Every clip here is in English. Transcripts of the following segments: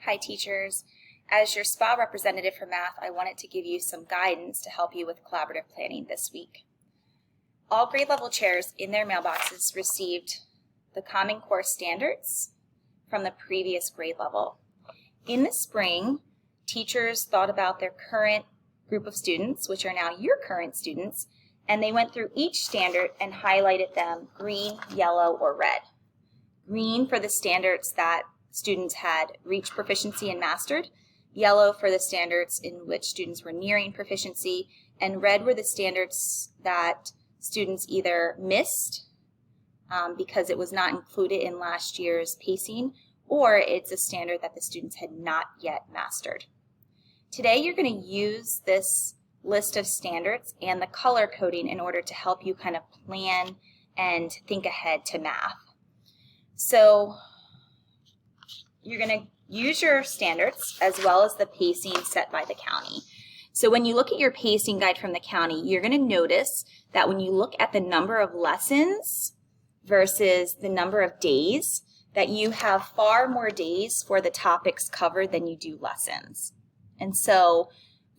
Hi teachers. As your SPA representative for math, I wanted to give you some guidance to help you with collaborative planning this week. All grade level chairs in their mailboxes received the Common Core standards from the previous grade level. In the spring, teachers thought about their current group of students, which are now your current students, and they went through each standard and highlighted them green, yellow, or red. Green for the standards that students had reached proficiency and mastered, yellow for the standards in which students were nearing proficiency, and red were the standards that students either missed because it was not included in last year's pacing, or it's a standard that the students had not yet mastered. Today you're going to use this list of standards and the color coding in order to help you kind of plan and think ahead to math. So you're going to use your standards as well as the pacing set by the county. So when you look at your pacing guide from the county, you're going to notice that when you look at the number of lessons versus the number of days, that you have far more days for the topics covered than you do lessons. And so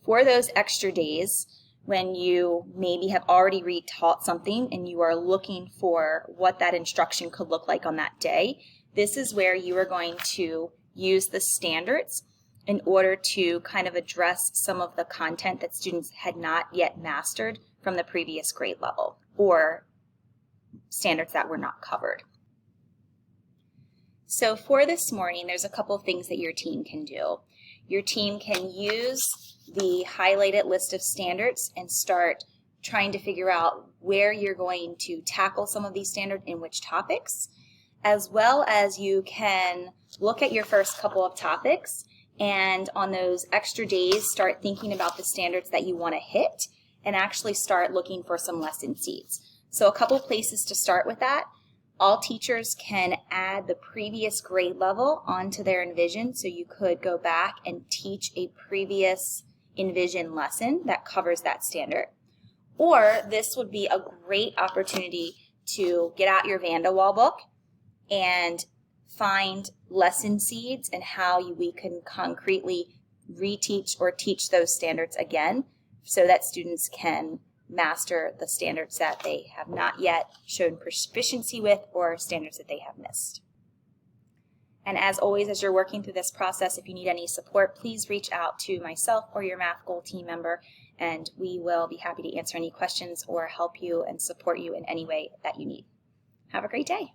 for those extra days, when you maybe have already retaught something and you are looking for what that instruction could look like on that day, this is where you are going to use the standards in order to kind of address some of the content that students had not yet mastered from the previous grade level or standards that were not covered. So for this morning, there's a couple of things that your team can do. Your team can use the highlighted list of standards and start trying to figure out where you're going to tackle some of these standards in which topics, as well as you can look at your first couple of topics and on those extra days start thinking about the standards that you want to hit and actually start looking for some lesson seeds. So a couple places to start with that. All teachers can add the previous grade level onto their Envision, so you could go back and teach a previous Envision lesson that covers that standard. Or this would be a great opportunity to get out your Vandawall book and find lesson seeds and how we can concretely reteach or teach those standards again so that students can master the standards that they have not yet shown proficiency with or standards that they have missed. And as always, as you're working through this process, if you need any support, please reach out to myself or your Math Goal team member, and we will be happy to answer any questions or help you and support you in any way that you need. Have a great day.